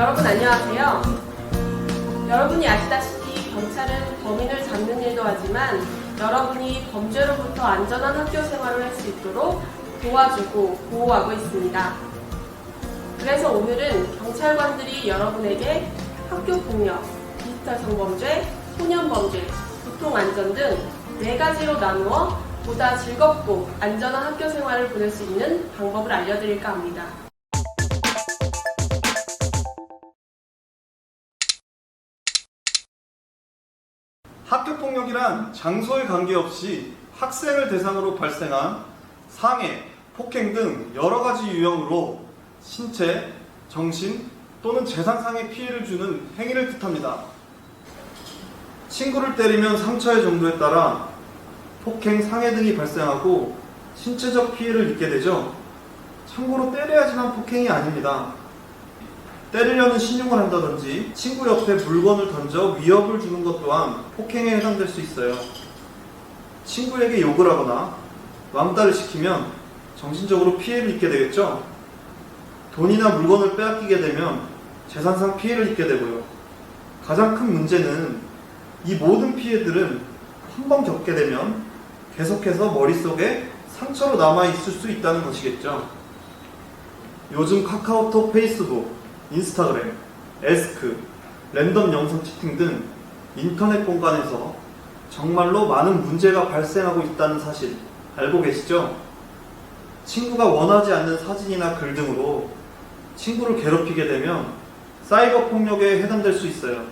여러분 안녕하세요. 여러분이 아시다시피 경찰은 범인을 잡는 일도 하지만 여러분이 범죄로부터 안전한 학교 생활을 할 수 있도록 도와주고 보호하고 있습니다. 그래서 오늘은 경찰관들이 여러분에게 학교폭력, 디지털 성범죄, 소년범죄, 교통안전 등 4가지로 나누어 보다 즐겁고 안전한 학교 생활을 보낼 수 있는 방법을 알려드릴까 합니다. 학교폭력이란 장소에 관계없이 학생을 대상으로 발생한 상해, 폭행 등 여러 가지 유형으로 신체, 정신 또는 재산상의 피해를 주는 행위를 뜻합니다. 친구를 때리면 상처의 정도에 따라 폭행, 상해 등이 발생하고 신체적 피해를 입게 되죠. 참고로 때려야지만 폭행이 아닙니다. 때리려는 신용을 한다든지 친구 옆에 물건을 던져 위협을 주는 것 또한 폭행에 해당될 수 있어요. 친구에게 욕을 하거나 왕따를 시키면 정신적으로 피해를 입게 되겠죠. 돈이나 물건을 빼앗기게 되면 재산상 피해를 입게 되고요. 가장 큰 문제는 이 모든 피해들은 한 번 겪게 되면 계속해서 머릿속에 상처로 남아있을 수 있다는 것이겠죠. 요즘 카카오톡, 페이스북, 인스타그램, 에스크, 랜덤 영상 채팅 등 인터넷 공간에서 정말로 많은 문제가 발생하고 있다는 사실 알고 계시죠? 친구가 원하지 않는 사진이나 글 등으로 친구를 괴롭히게 되면 사이버 폭력에 해당될 수 있어요.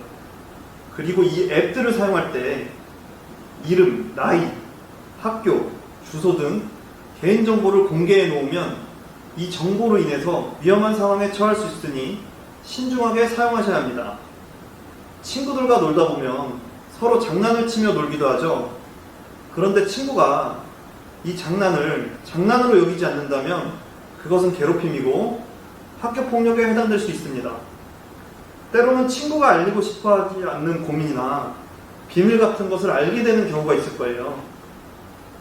그리고 이 앱들을 사용할 때 이름, 나이, 학교, 주소 등 개인정보를 공개해 놓으면 이 정보로 인해서 위험한 상황에 처할 수 있으니 신중하게 사용하셔야 합니다. 친구들과 놀다 보면 서로 장난을 치며 놀기도 하죠. 그런데 친구가 이 장난을 장난으로 여기지 않는다면 그것은 괴롭힘이고 학교 폭력에 해당될 수 있습니다. 때로는 친구가 알리고 싶어 하지 않는 고민이나 비밀 같은 것을 알게 되는 경우가 있을 거예요.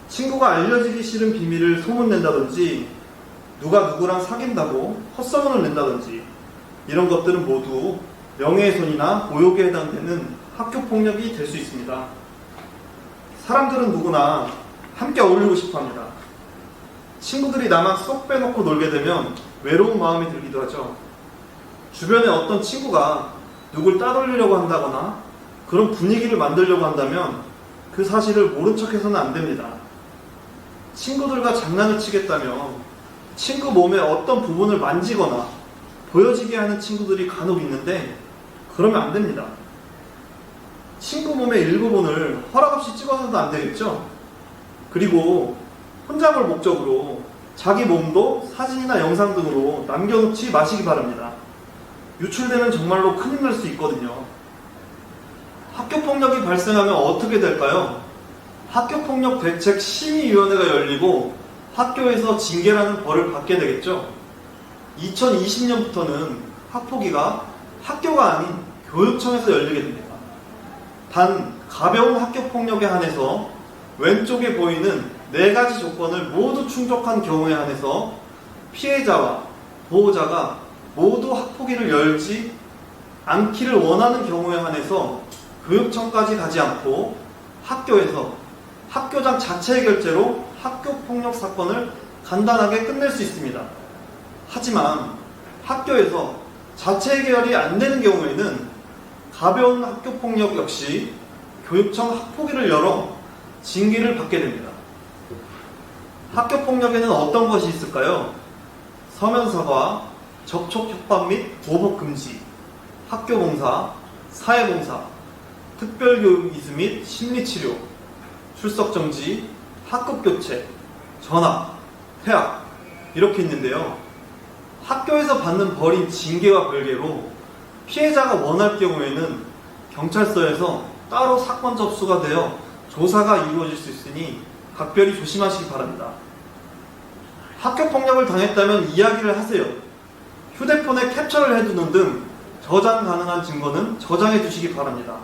친구가 알려지기 싫은 비밀을 소문낸다든지 누가 누구랑 사귄다고 헛소문을 낸다든지 이런 것들은 모두 명예훼손이나 모욕에 해당되는 학교폭력이 될 수 있습니다. 사람들은 누구나 함께 어울리고 싶어합니다. 친구들이 나만 쏙 빼놓고 놀게 되면 외로운 마음이 들기도 하죠. 주변에 어떤 친구가 누굴 따돌리려고 한다거나 그런 분위기를 만들려고 한다면 그 사실을 모른 척해서는 안 됩니다. 친구들과 장난을 치겠다면 친구 몸의 어떤 부분을 만지거나 보여지게 하는 친구들이 간혹 있는데 그러면 안 됩니다. 친구 몸의 일부분을 허락 없이 찍어서도 안 되겠죠? 그리고 혼자 볼 목적으로 자기 몸도 사진이나 영상 등으로 남겨놓지 마시기 바랍니다. 유출되면 정말로 큰일 날 수 있거든요. 학교폭력이 발생하면 어떻게 될까요? 학교폭력 대책 심의위원회가 열리고 학교에서 징계라는 벌을 받게 되겠죠. 2020년부터는 학폭위가 학교가 아닌 교육청에서 열리게 됩니다. 단 가벼운 학교폭력에 한해서 왼쪽에 보이는 4가지 조건을 모두 충족한 경우에 한해서 피해자와 보호자가 모두 학폭위를 열지 않기를 원하는 경우에 한해서 교육청까지 가지 않고 학교에서 학교장 자체의 결재로 학교폭력 사건을 간단하게 끝낼 수 있습니다. 하지만 학교에서 자체 해결이 안 되는 경우에는 가벼운 학교폭력 역시 교육청 학폭위를 열어 징계를 받게 됩니다. 학교폭력에는 어떤 것이 있을까요? 서면사과, 접촉협박 및 보복금지, 학교봉사, 사회봉사, 특별교육 이수 및 심리치료, 출석정지, 학급교체, 전학, 퇴학 이렇게 있는데요. 학교에서 받는 벌인 징계와 별개로 피해자가 원할 경우에는 경찰서에서 따로 사건 접수가 되어 조사가 이루어질 수 있으니 각별히 조심하시기 바랍니다. 학교폭력을 당했다면 이야기를 하세요. 휴대폰에 캡처를 해두는 등 저장 가능한 증거는 저장해 두시기 바랍니다.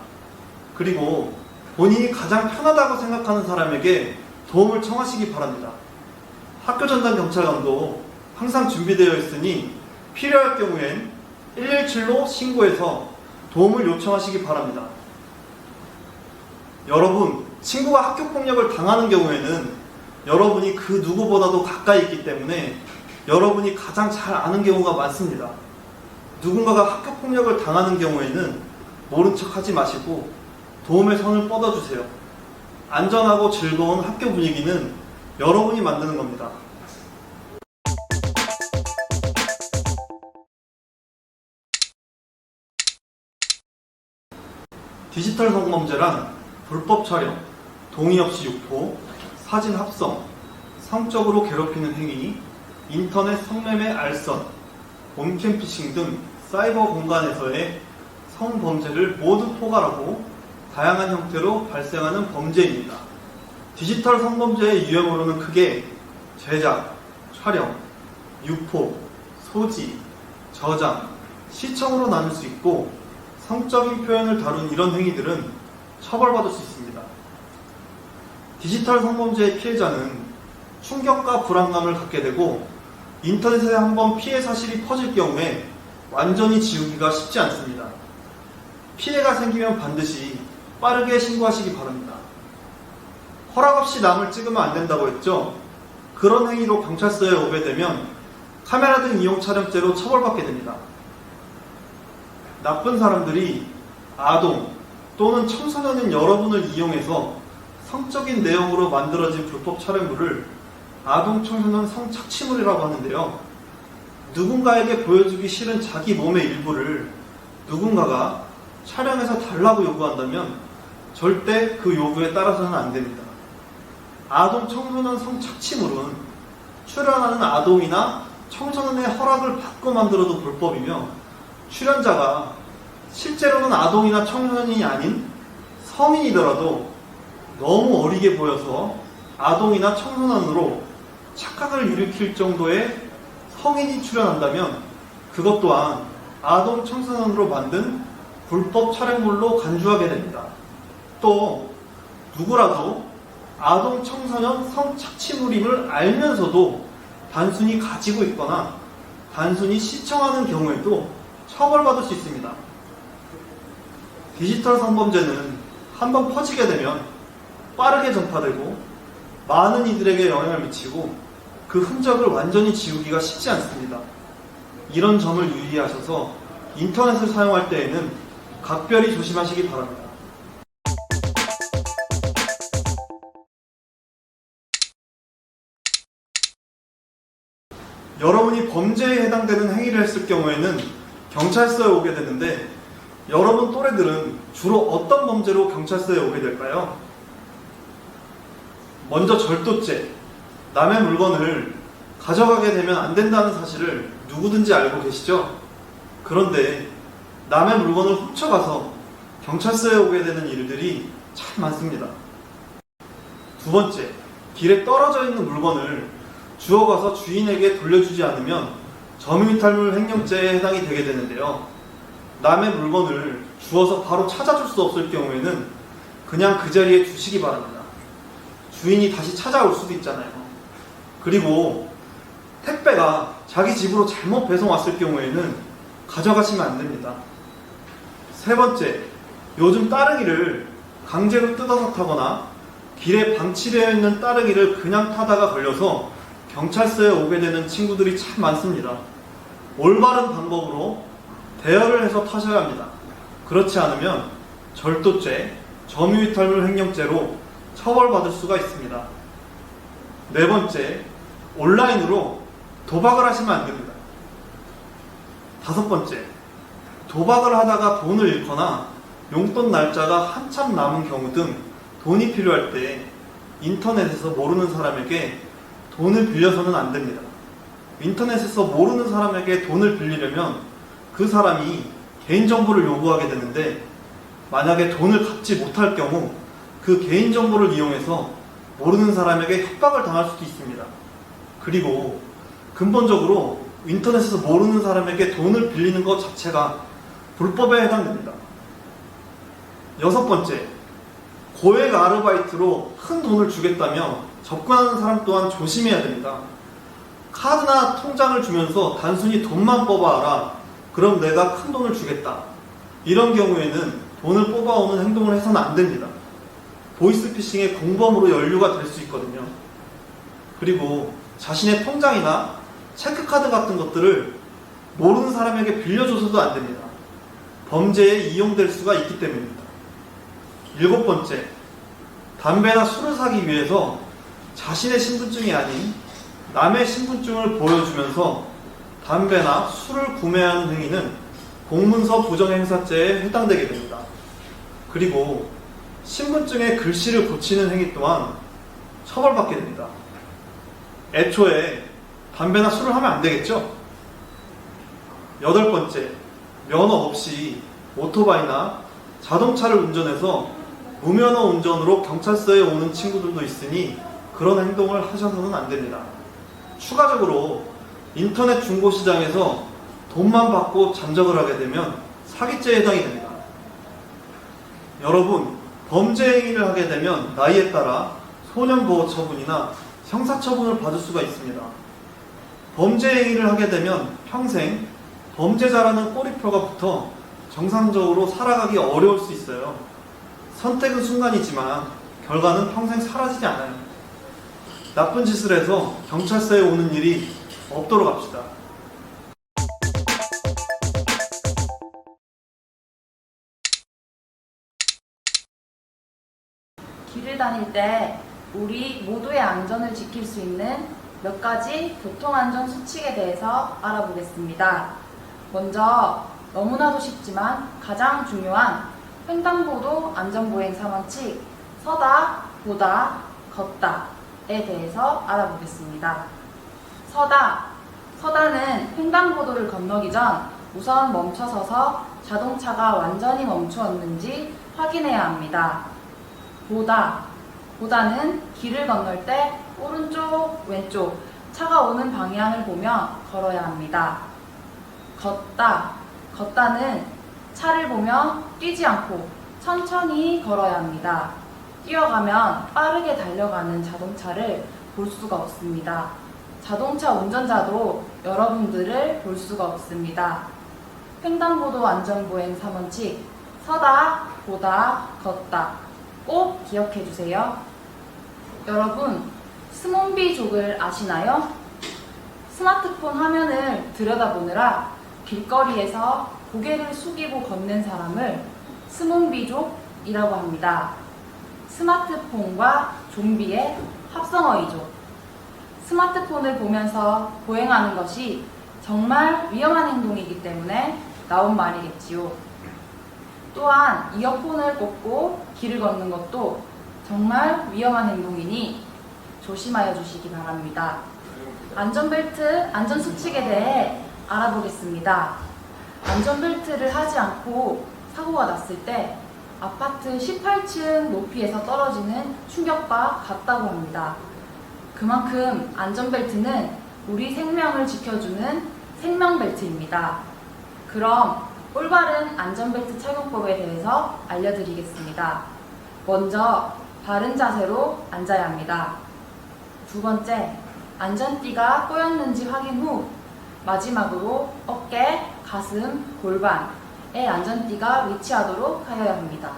그리고 본인이 가장 편하다고 생각하는 사람에게 도움을 청하시기 바랍니다. 학교 전담 경찰관도 항상 준비되어 있으니 필요할 경우엔 117로 신고해서 도움을 요청하시기 바랍니다. 여러분, 친구가 학교폭력을 당하는 경우에는 여러분이 그 누구보다도 가까이 있기 때문에 여러분이 가장 잘 아는 경우가 많습니다. 누군가가 학교폭력을 당하는 경우에는 모른 척 하지 마시고 도움의 손을 뻗어주세요. 안전하고 즐거운 학교 분위기는 여러분이 만드는 겁니다. 디지털 성범죄란 불법 촬영, 동의 없이 유포, 사진 합성, 성적으로 괴롭히는 행위, 인터넷 성매매 알선, 온캠피싱 등 사이버 공간에서의 성범죄를 모두 포괄하고 다양한 형태로 발생하는 범죄입니다. 디지털 성범죄의 유형으로는 크게 제작, 촬영, 유포, 소지, 저장, 시청으로 나눌 수 있고 성적인 표현을 다룬 이런 행위들은 처벌받을 수 있습니다. 디지털 성범죄의 피해자는 충격과 불안감을 갖게 되고 인터넷에 한번 피해 사실이 퍼질 경우에 완전히 지우기가 쉽지 않습니다. 피해가 생기면 반드시 빠르게 신고하시기 바랍니다. 허락 없이 남을 찍으면 안 된다고 했죠? 그런 행위로 경찰서에 오게 되면 카메라 등 이용 촬영죄로 처벌받게 됩니다. 나쁜 사람들이 아동 또는 청소년인 여러분을 이용해서 성적인 내용으로 만들어진 불법 촬영물을 아동 청소년 성착취물이라고 하는데요. 누군가에게 보여주기 싫은 자기 몸의 일부를 누군가가 촬영해서 달라고 요구한다면 절대 그 요구에 따라서는 안 됩니다. 아동 청소년 성착취물은 출연하는 아동이나 청소년의 허락을 받고 만들어도 불법이며 출연자가 실제로는 아동이나 청소년이 아닌 성인이더라도 너무 어리게 보여서 아동이나 청소년으로 착각을 일으킬 정도의 성인이 출연한다면 그것 또한 아동 청소년으로 만든 불법 촬영물로 간주하게 됩니다. 또 누구라도 아동 청소년 성착취물임을 알면서도 단순히 가지고 있거나 단순히 시청하는 경우에도 처벌받을 수 있습니다. 디지털 성범죄는 한번 퍼지게 되면 빠르게 전파되고 많은 이들에게 영향을 미치고 그 흔적을 완전히 지우기가 쉽지 않습니다. 이런 점을 유의하셔서 인터넷을 사용할 때에는 각별히 조심하시기 바랍니다. 여러분이 범죄에 해당되는 행위를 했을 경우에는 경찰서에 오게 되는데 여러분 또래들은 주로 어떤 범죄로 경찰서에 오게 될까요? 먼저 절도죄, 남의 물건을 가져가게 되면 안 된다는 사실을 누구든지 알고 계시죠? 그런데 남의 물건을 훔쳐가서 경찰서에 오게 되는 일들이 참 많습니다. 두 번째, 길에 떨어져 있는 물건을 주워가서 주인에게 돌려주지 않으면 점유이탈물 횡령죄에 해당이 되게 되는데요. 남의 물건을 주워서 바로 찾아줄 수 없을 경우에는 그냥 그 자리에 두시기 바랍니다. 주인이 다시 찾아올 수도 있잖아요. 그리고 택배가 자기 집으로 잘못 배송 왔을 경우에는 가져가시면 안 됩니다. 세 번째, 요즘 따릉이를 강제로 뜯어서 타거나 길에 방치되어 있는 따릉이를 그냥 타다가 걸려서 경찰서에 오게 되는 친구들이 참 많습니다. 올바른 방법으로 대여를 해서 타셔야 합니다. 그렇지 않으면 절도죄, 점유이탈물 횡령죄로 처벌받을 수가 있습니다. 네 번째, 온라인으로 도박을 하시면 안 됩니다. 다섯 번째, 도박을 하다가 돈을 잃거나 용돈 날짜가 한참 남은 경우 등 돈이 필요할 때 인터넷에서 모르는 사람에게 돈을 빌려서는 안 됩니다. 인터넷에서 모르는 사람에게 돈을 빌리려면 그 사람이 개인정보를 요구하게 되는데 만약에 돈을 갚지 못할 경우 그 개인정보를 이용해서 모르는 사람에게 협박을 당할 수도 있습니다. 그리고 근본적으로 인터넷에서 모르는 사람에게 돈을 빌리는 것 자체가 불법에 해당됩니다. 여섯 번째, 고액 아르바이트로 큰 돈을 주겠다며 접근하는 사람 또한 조심해야 됩니다. 카드나 통장을 주면서 단순히 돈만 뽑아라, 그럼 내가 큰 돈을 주겠다. 이런 경우에는 돈을 뽑아오는 행동을 해서는 안 됩니다. 보이스피싱의 공범으로 연루가 될 수 있거든요. 그리고 자신의 통장이나 체크카드 같은 것들을 모르는 사람에게 빌려줘서도 안 됩니다. 범죄에 이용될 수가 있기 때문입니다. 7번째, 담배나 술을 사기 위해서 자신의 신분증이 아닌 남의 신분증을 보여주면서 담배나 술을 구매하는 행위는 공문서 부정행사죄에 해당되게 됩니다. 그리고 신분증에 글씨를 고치는 행위 또한 처벌받게 됩니다. 애초에 담배나 술을 하면 안 되겠죠? 8번째, 면허 없이 오토바이나 자동차를 운전해서 무면허 운전으로 경찰서에 오는 친구들도 있으니 그런 행동을 하셔서는 안 됩니다. 추가적으로 인터넷 중고시장에서 돈만 받고 잠적을 하게 되면 사기죄에 해당이 됩니다. 여러분, 범죄 행위를 하게 되면 나이에 따라 소년보호 처분이나 형사처분을 받을 수가 있습니다. 범죄 행위를 하게 되면 평생 범죄자라는 꼬리표가 붙어 정상적으로 살아가기 어려울 수 있어요. 선택은 순간이지만 결과는 평생 사라지지 않아요. 나쁜 짓을 해서 경찰서에 오는 일이 없도록 합시다. 길을 다닐 때 우리 모두의 안전을 지킬 수 있는 몇 가지 교통안전 수칙에 대해서 알아보겠습니다. 먼저 너무나도 쉽지만 가장 중요한 횡단보도 안전보행 3원칙 서다, 보다, 걷다에 대해서 알아보겠습니다. 서다는 횡단보도를 건너기 전 우선 멈춰서서 자동차가 완전히 멈추었는지 확인해야 합니다. 보다는 길을 건널 때 오른쪽, 왼쪽 차가 오는 방향을 보며 걸어야 합니다. 걷다는 차를 보며 뛰지 않고 천천히 걸어야 합니다. 뛰어가면 빠르게 달려가는 자동차를 볼 수가 없습니다. 자동차 운전자도 여러분들을 볼 수가 없습니다. 횡단보도 안전보행 3원칙 서다, 보다, 걷다 꼭 기억해 주세요. 여러분, 스몬비족을 아시나요? 스마트폰 화면을 들여다보느라 길거리에서 고개를 숙이고 걷는 사람을 스몬비족이라고 합니다. 스마트폰과 좀비의 합성어이죠. 스마트폰을 보면서 보행하는 것이 정말 위험한 행동이기 때문에 나온 말이겠지요. 또한 이어폰을 꽂고 길을 걷는 것도 정말 위험한 행동이니 조심하여 주시기 바랍니다. 안전벨트, 안전수칙에 대해 알아보겠습니다. 안전벨트를 하지 않고 사고가 났을 때 아파트 18층 높이에서 떨어지는 충격과 같다고 합니다. 그만큼 안전벨트는 우리 생명을 지켜주는 생명벨트입니다. 그럼 올바른 안전벨트 착용법에 대해서 알려드리겠습니다. 먼저 바른 자세로 앉아야 합니다. 2번째, 안전띠가 꼬였는지 확인 후 마지막으로 어깨, 가슴, 골반에 안전띠가 위치하도록 하여야 합니다.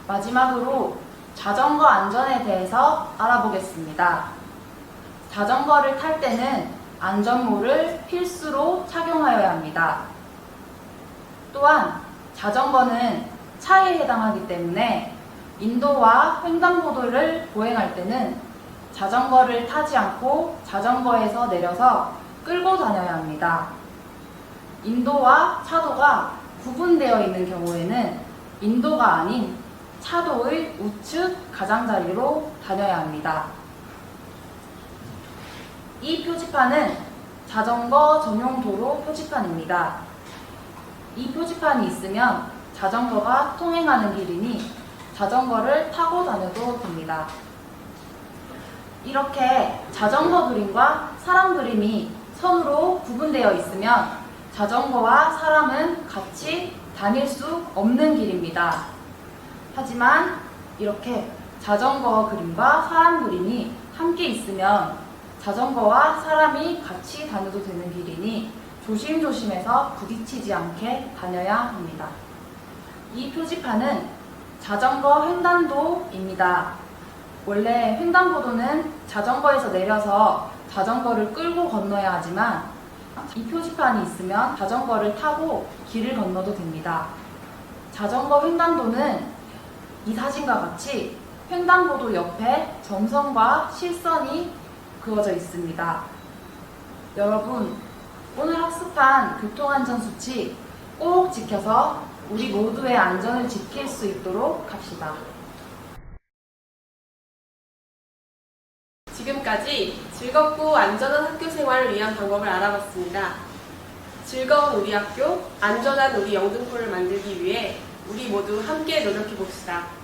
마지막으로 자전거 안전에 대해서 알아보겠습니다. 자전거를 탈 때는 안전모를 필수로 착용하여야 합니다. 또한 자전거는 차에 해당하기 때문에 인도와 횡단보도를 보행할 때는 자전거를 타지 않고 자전거에서 내려서 끌고 다녀야 합니다. 인도와 차도가 구분되어 있는 경우에는 인도가 아닌 차도의 우측 가장자리로 다녀야 합니다. 이 표지판은 자전거 전용 도로 표지판입니다. 이 표지판이 있으면 자전거가 통행하는 길이니 자전거를 타고 다녀도 됩니다. 이렇게 자전거 그림과 사람 그림이 선으로 구분되어 있으면 자전거와 사람은 같이 다닐 수 없는 길입니다. 하지만 이렇게 자전거 그림과 사람 그림이 함께 있으면 자전거와 사람이 같이 다녀도 되는 길이니 조심조심해서 부딪히지 않게 다녀야 합니다. 이 표지판은 자전거 횡단도입니다. 원래 횡단보도는 자전거에서 내려서 자전거를 끌고 건너야 하지만 이 표지판이 있으면 자전거를 타고 길을 건너도 됩니다. 자전거 횡단도는 이 사진과 같이 횡단보도 옆에 점선과 실선이 그어져 있습니다. 여러분, 오늘 학습한 교통안전수칙 꼭 지켜서 우리 모두의 안전을 지킬 수 있도록 합시다. 지금까지 즐겁고 안전한 학교 생활을 위한 방법을 알아봤습니다. 즐거운 우리 학교, 안전한 우리 영등포를 만들기 위해 우리 모두 함께 노력해 봅시다.